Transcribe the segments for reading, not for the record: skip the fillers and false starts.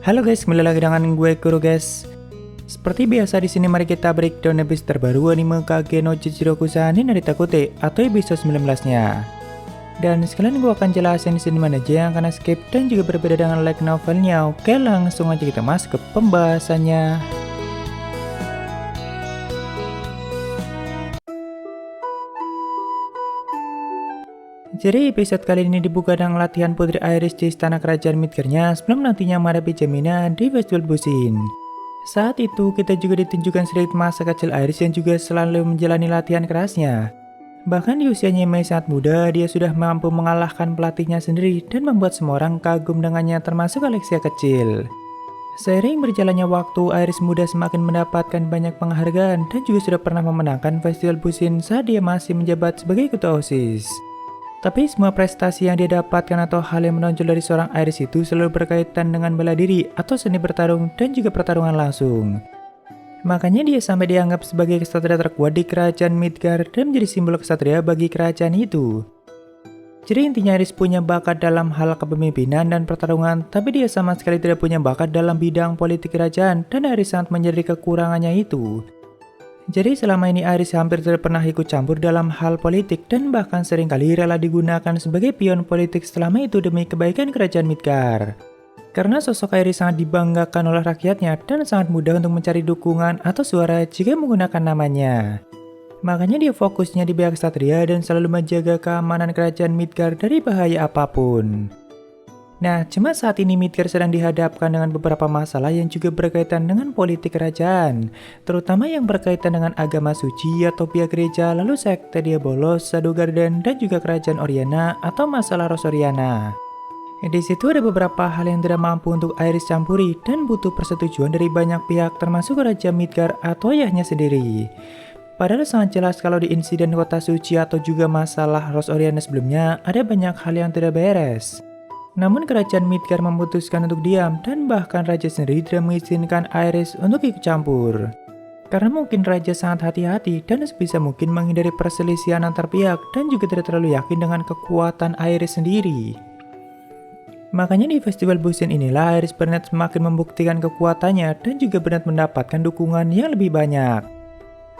Halo guys, kembali lagi dengan gue Kuro guys. Seperti biasa di sini mari kita breakdown episode terbaru anime Kage no Chichiroku-san ni Narita Kote atau episode 19-nya. Dan sekalian gue akan jelasin di sini mana aja yang akan skip dan juga berbeda dengan light novelnya. Oke, langsung aja kita masuk ke pembahasannya. Jadi episode kali ini dibuka dengan latihan Putri Iris di istana kerajaan Midgar-nya sebelum nantinya menghadapi Gemina di Festival Busin. Saat itu kita juga ditunjukkan sedikit masa kecil Iris yang juga selalu menjalani latihan kerasnya. Bahkan di usianya yang masih sangat muda, dia sudah mampu mengalahkan pelatihnya sendiri dan membuat semua orang kagum dengannya termasuk Alexia kecil. Seiring berjalannya waktu, Iris muda semakin mendapatkan banyak penghargaan dan juga sudah pernah memenangkan Festival Busin saat dia masih menjabat sebagai ketua OSIS. Tapi semua prestasi yang dia dapatkan atau hal yang menonjol dari seorang Iris itu selalu berkaitan dengan bela diri atau seni bertarung dan juga pertarungan langsung. Makanya dia sampai dianggap sebagai kesatria terkuat di kerajaan Midgar dan menjadi simbol kesatria bagi kerajaan itu. Jadi intinya Iris punya bakat dalam hal kepemimpinan dan pertarungan, tapi dia sama sekali tidak punya bakat dalam bidang politik kerajaan dan Iris sangat menjadi kekurangannya itu. Jadi selama ini Iris hampir tidak pernah ikut campur dalam hal politik dan bahkan seringkali rela digunakan sebagai pion politik selama itu demi kebaikan kerajaan Midgar. Karena sosok Iris sangat dibanggakan oleh rakyatnya dan sangat mudah untuk mencari dukungan atau suara jika menggunakan namanya. Makanya dia fokusnya di pihak Ksatria dan selalu menjaga keamanan kerajaan Midgar dari bahaya apapun. Nah, cuma saat ini Midgar sedang dihadapkan dengan beberapa masalah yang juga berkaitan dengan politik kerajaan, terutama yang berkaitan dengan agama suci atau pihak gereja, lalu sekte Diabolos, Shadow Garden, dan juga kerajaan Oriana atau masalah Rosoriana. Di situ ada beberapa hal yang tidak mampu untuk Iris campuri dan butuh persetujuan dari banyak pihak termasuk Raja Midgar atau ayahnya sendiri. Padahal sangat jelas kalau di insiden kota suci atau juga masalah Rosoriana sebelumnya ada banyak hal yang tidak beres. Namun kerajaan Midgar memutuskan untuk diam dan bahkan raja sendiri tidak mengizinkan Iris untuk ikut campur. Karena mungkin raja sangat hati-hati dan sebisa mungkin menghindari perselisihan antar pihak dan juga tidak terlalu yakin dengan kekuatan Iris sendiri. Makanya di Festival Busin inilah Iris benar semakin membuktikan kekuatannya dan juga benar mendapatkan dukungan yang lebih banyak.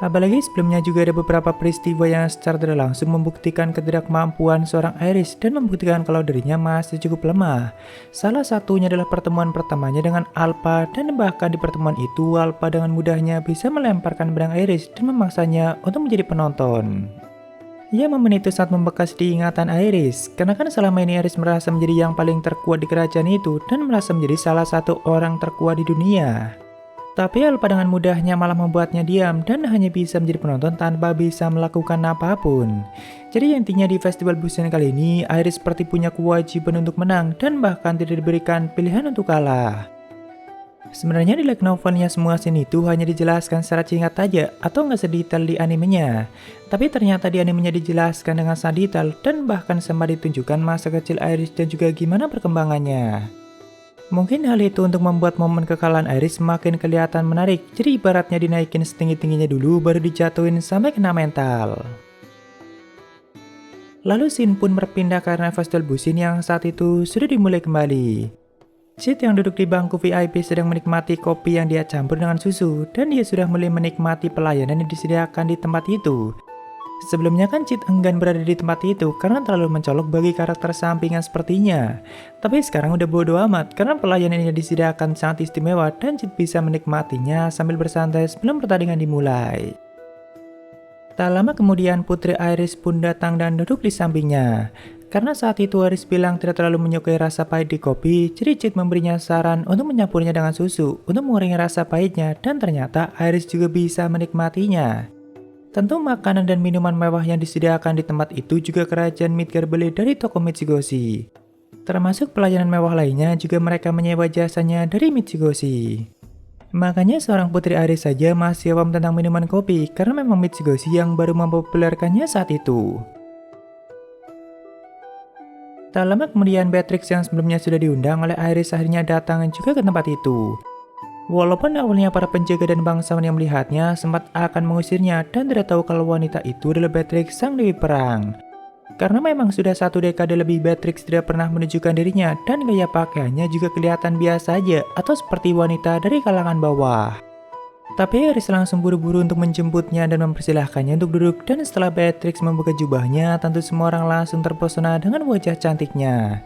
Apalagi sebelumnya juga ada beberapa peristiwa yang secara tidak langsung membuktikan ketidakmampuan seorang Iris dan membuktikan kalau dirinya masih cukup lemah. Salah satunya adalah pertemuan pertamanya dengan Alpha dan bahkan di pertemuan itu Alpha dengan mudahnya bisa melemparkan pedang Iris dan memaksanya untuk menjadi penonton. Ya, momen itu sangat membekas di ingatan Iris, karena kan selama ini Iris merasa menjadi yang paling terkuat di kerajaan itu dan merasa menjadi salah satu orang terkuat di dunia. Tapi Alpha dengan mudahnya malah membuatnya diam dan hanya bisa menjadi penonton tanpa bisa melakukan apapun. Jadi intinya di Festival Busin kali ini, Iris seperti punya kewajiban untuk menang dan bahkan tidak diberikan pilihan untuk kalah. Sebenarnya di light novelnya semua scene itu hanya dijelaskan secara singkat aja atau nggak sedetail di animenya. Tapi ternyata di animenya dijelaskan dengan sangat detail dan bahkan sempat ditunjukkan masa kecil Iris dan juga gimana perkembangannya. Mungkin hal itu untuk membuat momen kekalahan Iris semakin kelihatan menarik, jadi ibaratnya dinaikin setinggi-tingginya dulu baru dijatuhin sampai kena mental. Lalu scene pun berpindah karena Festival Busin yang saat itu sudah dimulai kembali. Cid yang duduk di bangku VIP sedang menikmati kopi yang dia campur dengan susu dan dia sudah mulai menikmati pelayanan yang disediakan di tempat itu. Sebelumnya kan Cid enggan berada di tempat itu karena terlalu mencolok bagi karakter sampingan sepertinya. Tapi sekarang udah bodo amat karena pelayanan yang disediakan sangat istimewa dan Cid bisa menikmatinya sambil bersantai sebelum pertandingan dimulai. Tak lama kemudian Putri Iris pun datang dan duduk di sampingnya. Karena saat itu Iris bilang tidak terlalu menyukai rasa pahit di kopi, jadi Cid memberinya saran untuk menyampurnya dengan susu untuk mengurangi rasa pahitnya dan ternyata Iris juga bisa menikmatinya. Tentu makanan dan minuman mewah yang disediakan di tempat itu juga kerajaan Midgar beli dari toko Mitsugoshi. Termasuk pelayanan mewah lainnya juga mereka menyewa jasanya dari Mitsugoshi. Makanya seorang Putri Iris saja masih awam tentang minuman kopi karena memang Mitsugoshi yang baru mempopulerkannya saat itu. Tak lama kemudian Beatrix yang sebelumnya sudah diundang oleh Iris akhirnya datang juga ke tempat itu. Walaupun awalnya para penjaga dan bangsawan yang melihatnya sempat akan mengusirnya dan tidak tahu kalau wanita itu adalah Beatrix sang dewi perang. Karena memang sudah 1 dekade lebih Beatrix tidak pernah menunjukkan dirinya dan gaya pakaiannya juga kelihatan biasa aja atau seperti wanita dari kalangan bawah. Tapi Iris langsung buru-buru untuk menjemputnya dan mempersilahkannya untuk duduk, dan setelah Beatrix membuka jubahnya, tentu semua orang langsung terpesona dengan wajah cantiknya.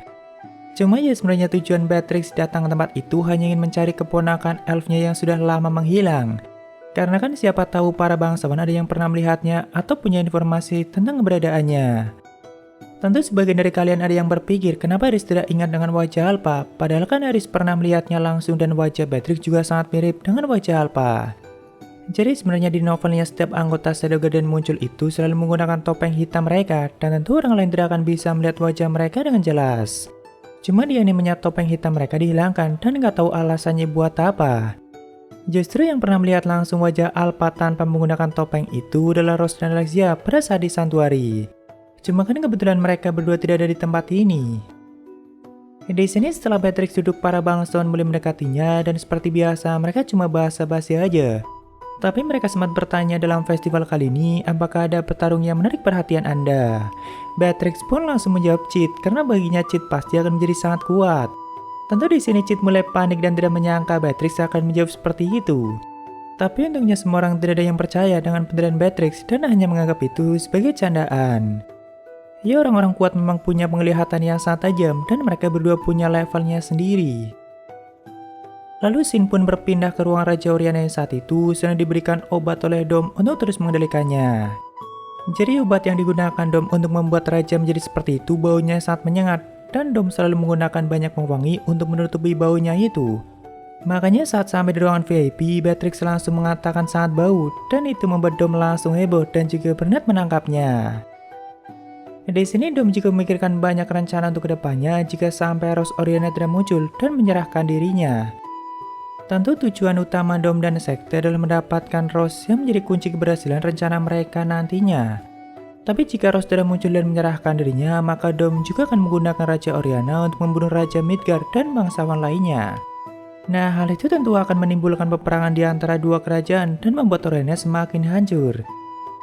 Cuma ya sebenarnya tujuan Beatrix datang ke tempat itu hanya ingin mencari keponakan elfnya yang sudah lama menghilang. Karena kan siapa tahu para bangsawan ada yang pernah melihatnya atau punya informasi tentang keberadaannya. Tentu sebagian dari kalian ada yang berpikir kenapa Iris tidak ingat dengan wajah Alpha, padahal kan Iris pernah melihatnya langsung dan wajah Beatrix juga sangat mirip dengan wajah Alpha. Jadi sebenarnya di novelnya setiap anggota Shadow Garden muncul itu selalu menggunakan topeng hitam mereka, dan tentu orang lain tidak akan bisa melihat wajah mereka dengan jelas. Cuma di animenya topeng hitam mereka dihilangkan dan nggak tahu alasannya buat apa. Justru yang pernah melihat langsung wajah Alpha tanpa menggunakan topeng itu adalah Rose dan Alexia pada saat di Santuari. Cuma kan kebetulan mereka berdua tidak ada di tempat ini. Di sini setelah Beatrix duduk, para bangsawan mulai mendekatinya dan seperti biasa mereka cuma basa-basi aja. Tapi mereka sempat bertanya dalam festival kali ini apakah ada petarung yang menarik perhatian Anda. Beatrix pun langsung menjawab Cid karena baginya Cid pasti akan menjadi sangat kuat. Tentu di sini Cid mulai panik dan tidak menyangka Beatrix akan menjawab seperti itu. Tapi untungnya semua orang tidak ada yang percaya dengan pendirian Beatrix dan hanya menganggap itu sebagai candaan. Ya, orang-orang kuat memang punya penglihatan yang sangat tajam dan mereka berdua punya levelnya sendiri. Lalu Shin pun berpindah ke ruang Raja Oriana yang saat itu sedang diberikan obat oleh Dom untuk terus mengendalikannya. Jadi obat yang digunakan Dom untuk membuat Raja menjadi seperti itu baunya sangat menyengat, dan Dom selalu menggunakan banyak pewangi untuk menutupi baunya itu. Makanya saat sampai di ruangan VIP, Beatrix langsung mengatakan sangat bau, dan itu membuat Dom langsung heboh dan juga berniat menangkapnya. Di sini Dom juga memikirkan banyak rencana untuk kedepannya jika sampai Rose Oriana tidak muncul dan menyerahkan dirinya. Tentu tujuan utama Dom dan Sekte adalah mendapatkan Rose yang menjadi kunci keberhasilan rencana mereka nantinya. Tapi jika Rose tidak muncul dan menyerahkan dirinya, maka Dom juga akan menggunakan Raja Oriana untuk membunuh Raja Midgard dan bangsawan lainnya. Nah, hal itu tentu akan menimbulkan peperangan di antara dua kerajaan dan membuat Oriana semakin hancur.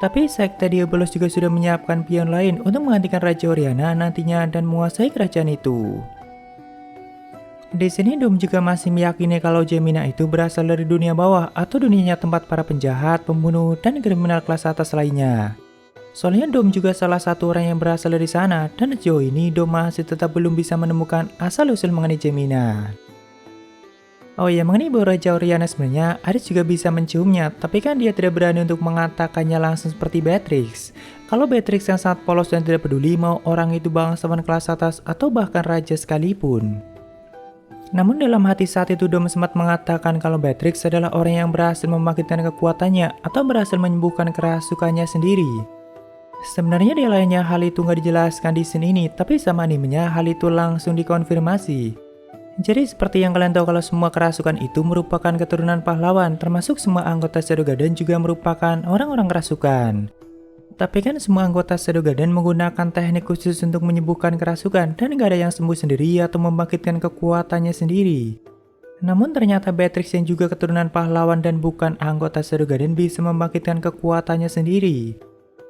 Tapi Sekte Diabolos juga sudah menyiapkan pion lain untuk menggantikan Raja Oriana nantinya dan menguasai kerajaan itu. Di sini Dom juga masih meyakini kalau Gemina itu berasal dari dunia bawah atau dunianya tempat para penjahat, pembunuh, dan kriminal kelas atas lainnya. Soalnya Dom juga salah satu orang yang berasal dari sana, dan sejauh ini Dom masih tetap belum bisa menemukan asal-usul mengenai Gemina. Oh ya, mengenai bau Raja Oriana sebenarnya, Iris juga bisa menciumnya, tapi kan dia tidak berani untuk mengatakannya langsung seperti Beatrix. Kalau Beatrix yang sangat polos dan tidak peduli mau orang itu bangsawan kelas atas atau bahkan raja sekalipun. Namun dalam hati saat itu Dom sempat mengatakan kalau Beatrix adalah orang yang berhasil membangkitkan kekuatannya atau berhasil menyembuhkan kerasukannya sendiri. Sebenarnya di lainnya hal itu nggak dijelaskan di scene ini, tapi sama animenya hal itu langsung dikonfirmasi. Jadi seperti yang kalian tahu kalau semua kerasukan itu merupakan keturunan pahlawan, termasuk semua anggota Shadow Garden juga merupakan orang-orang kerasukan. Tapi kan semua anggota Shadow Garden menggunakan teknik khusus untuk menyembuhkan kerasukan dan gak ada yang sembuh sendiri atau membangkitkan kekuatannya sendiri. Namun ternyata Beatrix yang juga keturunan pahlawan dan bukan anggota Shadow Garden bisa membangkitkan kekuatannya sendiri.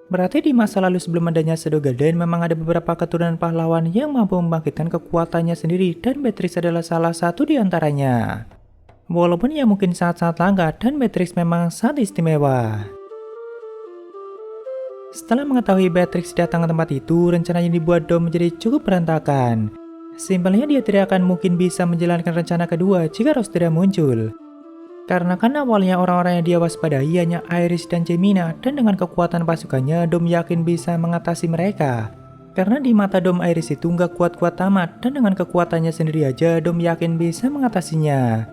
Berarti di masa lalu sebelum adanya Shadow Garden memang ada beberapa keturunan pahlawan yang mampu membangkitkan kekuatannya sendiri dan Beatrix adalah salah satu di antaranya. Walaupun ia mungkin sangat-sangat langka dan Beatrix memang sangat istimewa. Setelah mengetahui Beatrix datang ke tempat itu, rencananya dibuat Dom menjadi cukup berantakan. Simpelnya dia tidak akan mungkin bisa menjalankan rencana kedua jika Rose tidak muncul. Karena kan awalnya orang-orang yang dia waspadai hanya Iris dan Gemina, dan dengan kekuatan pasukannya Dom yakin bisa mengatasi mereka. Karena di mata Dom Iris itu nggak kuat-kuat amat, dan dengan kekuatannya sendiri aja Dom yakin bisa mengatasinya.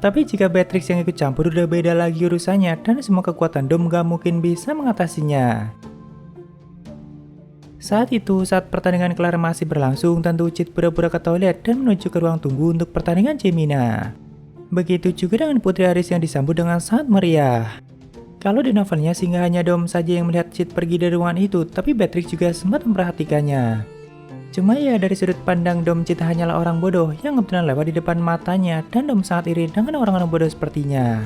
Tapi jika Beatrix yang ikut campur udah beda lagi urusannya, dan semua kekuatan Dom nggak mungkin bisa mengatasinya. Saat itu, saat pertandingan kelar masih berlangsung, tentu Cid pura-pura ke toilet dan menuju ke ruang tunggu untuk pertandingan Gemina. Begitu juga dengan Putri Iris yang disambut dengan sangat meriah. Kalau di novelnya sehingga hanya Dom saja yang melihat Cid pergi dari ruangan itu, tapi Beatrix juga sempat memperhatikannya. Cuma ya dari sudut pandang Dom, Cid hanyalah orang bodoh yang kebetulan lewat di depan matanya dan Dom sangat iri dengan orang-orang bodoh sepertinya.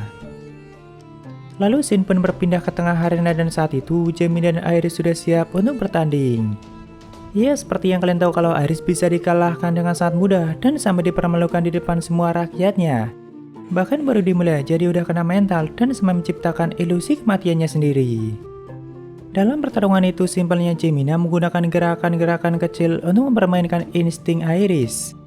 Lalu Shin pun berpindah ke tengah arena dan saat itu Gemini dan Iris sudah siap untuk bertanding. Ya, seperti yang kalian tahu kalau Aris bisa dikalahkan dengan sangat mudah dan sampai dipermalukan di depan semua rakyatnya. Bahkan baru dimulai aja dia udah kena mental dan sampai menciptakan ilusi kematiannya sendiri. Dalam pertarungan itu simpelnya Gemina menggunakan gerakan-gerakan kecil untuk mempermainkan insting Iris.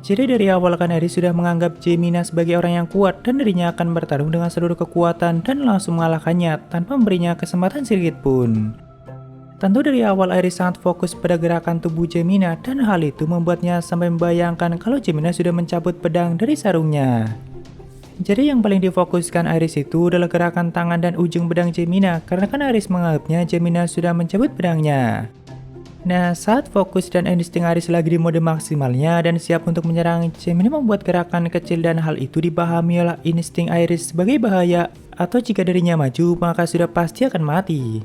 Jadi dari awal kan Iris sudah menganggap Gemina sebagai orang yang kuat dan dirinya akan bertarung dengan seluruh kekuatan dan langsung mengalahkannya tanpa memberinya kesempatan sedikit pun. Tentu dari awal Iris sangat fokus pada gerakan tubuh Gemina dan hal itu membuatnya sampai membayangkan kalau Gemina sudah mencabut pedang dari sarungnya. Jadi yang paling difokuskan Iris itu adalah gerakan tangan dan ujung pedang Gemina karena kan Iris menganggapnya Gemina sudah mencabut pedangnya. Nah, saat fokus dan insting Iris lagi di mode maksimalnya dan siap untuk menyerang, Gemina membuat gerakan kecil dan hal itu dipahami oleh insting Iris sebagai bahaya atau jika dirinya maju maka sudah pasti akan mati.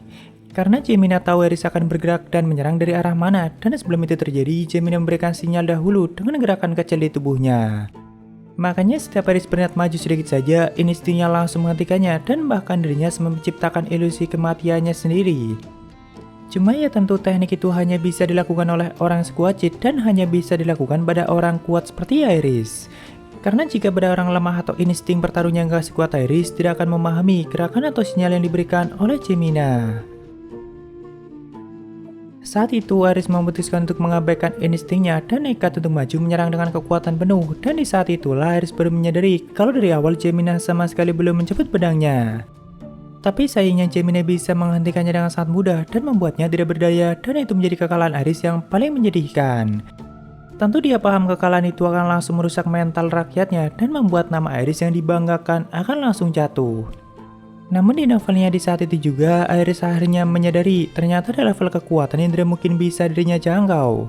Karena Gemina tahu Iris akan bergerak dan menyerang dari arah mana dan sebelum itu terjadi, Gemina memberikan sinyal dahulu dengan gerakan kecil di tubuhnya. Makanya setiap Iris berniat maju sedikit saja, instingnya langsung menghentikannya dan bahkan dirinya menciptakan ilusi kematiannya sendiri. Cuma ya tentu teknik itu hanya bisa dilakukan oleh orang sekuat cheat dan hanya bisa dilakukan pada orang kuat seperti Iris. Karena jika pada orang lemah atau insting bertarungnya nggak sekuat Iris, tidak akan memahami gerakan atau sinyal yang diberikan oleh Gemina. Saat itu Iris memutuskan untuk mengabaikan instingnya dan nekat untuk maju menyerang dengan kekuatan penuh. Dan di saat itulah Iris baru menyadari kalau dari awal Gemina sama sekali belum mencabut pedangnya. Tapi sayangnya Gemina bisa menghentikannya dengan sangat mudah dan membuatnya tidak berdaya dan itu menjadi kekalahan Iris yang paling menyedihkan. Tentu dia paham kekalahan itu akan langsung merusak mental rakyatnya dan membuat nama Iris yang dibanggakan akan langsung jatuh. Namun di novelnya di saat itu juga, Iris akhirnya menyadari ternyata ada level kekuatan yang tidak mungkin bisa dirinya jangkau.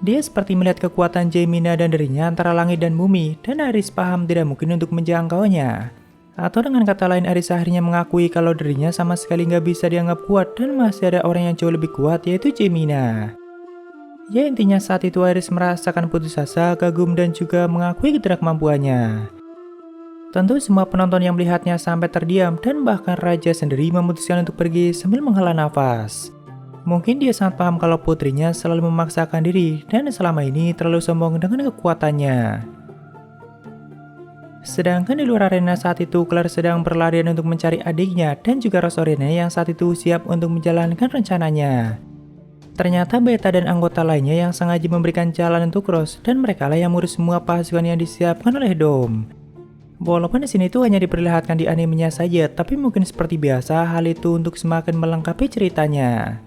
Dia seperti melihat kekuatan Gemina dan dirinya antara langit dan bumi, dan Iris paham tidak mungkin untuk menjangkaunya. Atau dengan kata lain, Iris akhirnya mengakui kalau dirinya sama sekali nggak bisa dianggap kuat dan masih ada orang yang jauh lebih kuat yaitu Gemina. Ya intinya saat itu Iris merasakan putus asa, kagum dan juga mengakui ketidakmampuannya. Tentu semua penonton yang melihatnya sampai terdiam dan bahkan raja sendiri memutuskan untuk pergi sambil menghela nafas. Mungkin dia sangat paham kalau putrinya selalu memaksakan diri dan selama ini terlalu sombong dengan kekuatannya. Sedangkan di luar arena saat itu Claire sedang berlarian untuk mencari adiknya dan juga Rosorine yang saat itu siap untuk menjalankan rencananya. Ternyata Beta dan anggota lainnya yang sengaja memberikan jalan untuk Rose dan mereka lah yang mengurus semua pasukan yang disiapkan oleh Dom. Walaupun di sini tuh hanya diperlihatkan di animenya saja, tapi mungkin seperti biasa hal itu untuk semakin melengkapi ceritanya.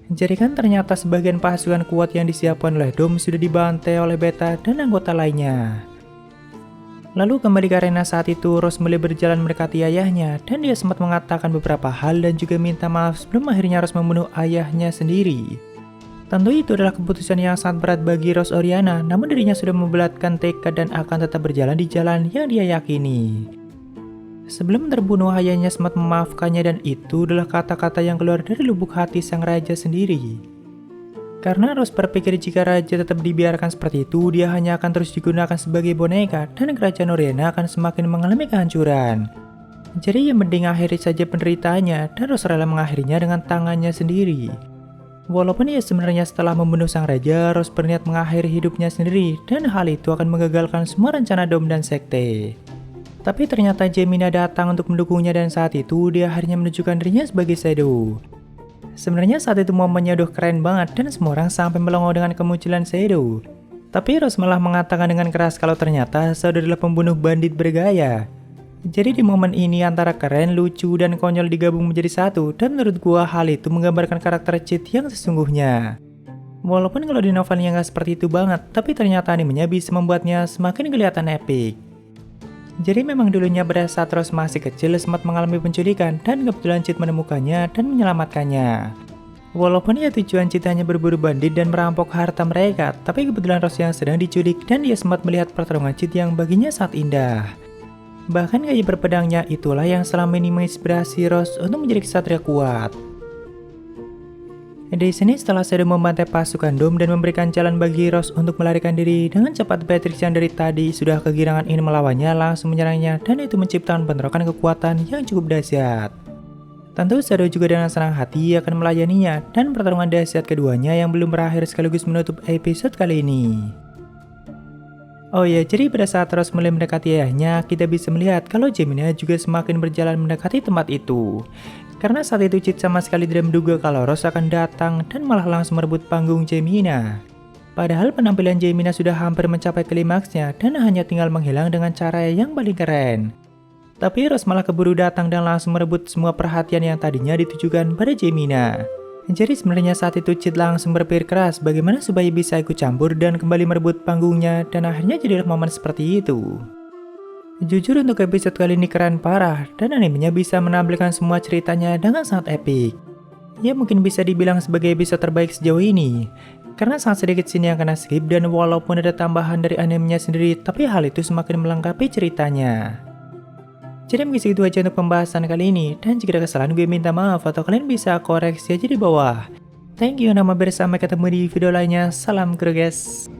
Jadi kan ternyata sebagian pasukan kuat yang disiapkan oleh Dom sudah dibantai oleh Beta dan anggota lainnya. Lalu kembali ke arena saat itu, Rose mulai berjalan mendekati ayahnya dan dia sempat mengatakan beberapa hal dan juga minta maaf sebelum akhirnya Rose membunuh ayahnya sendiri. Tentu itu adalah keputusan yang sangat berat bagi Rose Oriana, namun dirinya sudah membulatkan tekad dan akan tetap berjalan di jalan yang dia yakini. Sebelum terbunuh, ayahnya sempat memaafkannya dan itu adalah kata-kata yang keluar dari lubuk hati sang raja sendiri. Karena Rose berpikir jika raja tetap dibiarkan seperti itu, dia hanya akan terus digunakan sebagai boneka dan kerajaan Oriana akan semakin mengalami kehancuran. Jadi yang mending akhiri saja penderitaannya dan Rose rela mengakhirinya dengan tangannya sendiri. Walaupun ia sebenarnya setelah membunuh sang raja, Rose berniat mengakhiri hidupnya sendiri dan hal itu akan menggagalkan semua rencana Dom dan sekte. Tapi ternyata Gemina datang untuk mendukungnya dan saat itu dia akhirnya menunjukkan dirinya sebagai Shadow. Sebenarnya saat itu momennya udah keren banget dan semua orang sampai melongo dengan kemunculan Shadow. Tapi Rose malah mengatakan dengan keras kalau ternyata Shadow adalah pembunuh bandit bergaya. Jadi di momen ini antara keren, lucu, dan konyol digabung menjadi satu dan menurut gua hal itu menggambarkan karakter cheat yang sesungguhnya. Walaupun kalau di novelnya nggak seperti itu banget, tapi ternyata animenya bisa membuatnya semakin kelihatan epic. Jadi memang dulunya pada saat Rose masih kecil sempat mengalami penculikan dan kebetulan cheat menemukannya dan menyelamatkannya. Walaupun ya tujuan cheat hanya berburu bandit dan merampok harta mereka, tapi kebetulan Rose yang sedang diculik dan dia sempat melihat pertarungan cheat yang baginya sangat indah. Bahkan gaya berpedangnya itulah yang selama ini menginspirasi Rose untuk menjadi ksatria kuat. Di sini setelah Shadow membantai pasukan Dom dan memberikan jalan bagi Rose untuk melarikan diri, dengan cepat Beatrix yang dari tadi sudah kegirangan ingin melawannya langsung menyerangnya dan itu menciptakan bentrokan kekuatan yang cukup dahsyat. Tentu Shadow juga dengan senang hati akan melayaninya dan pertarungan dahsyat keduanya yang belum berakhir sekaligus menutup episode kali ini. Oh ya, jadi pada saat terus mulai mendekati ayahnya, kita bisa melihat kalau Gemina juga semakin berjalan mendekati tempat itu. Karena saat itu Chit sama sekali tidak menduga kalau Rose akan datang dan malah langsung merebut panggung Gemina. Padahal penampilan Gemina sudah hampir mencapai klimaksnya dan hanya tinggal menghilang dengan cara yang paling keren. Tapi Rose malah keburu datang dan langsung merebut semua perhatian yang tadinya ditujukan pada Gemina. Jadi sebenarnya saat itu Chit langsung berpikir keras bagaimana supaya bisa ikut campur dan kembali merebut panggungnya, dan akhirnya jadilah momen seperti itu. Jujur untuk episode kali ini keren parah dan animenya bisa menampilkan semua ceritanya dengan sangat epik. Ya mungkin bisa dibilang sebagai episode terbaik sejauh ini. Karena sangat sedikit scene yang kena skip dan walaupun ada tambahan dari animenya sendiri, tapi hal itu semakin melengkapi ceritanya. Jadi mungkin segitu aja untuk pembahasan kali ini, dan jika ada kesalahan gue minta maaf atau kalian bisa koreksi aja di bawah. Thank you, nama sampai ketemu di video lainnya, salam kru guys.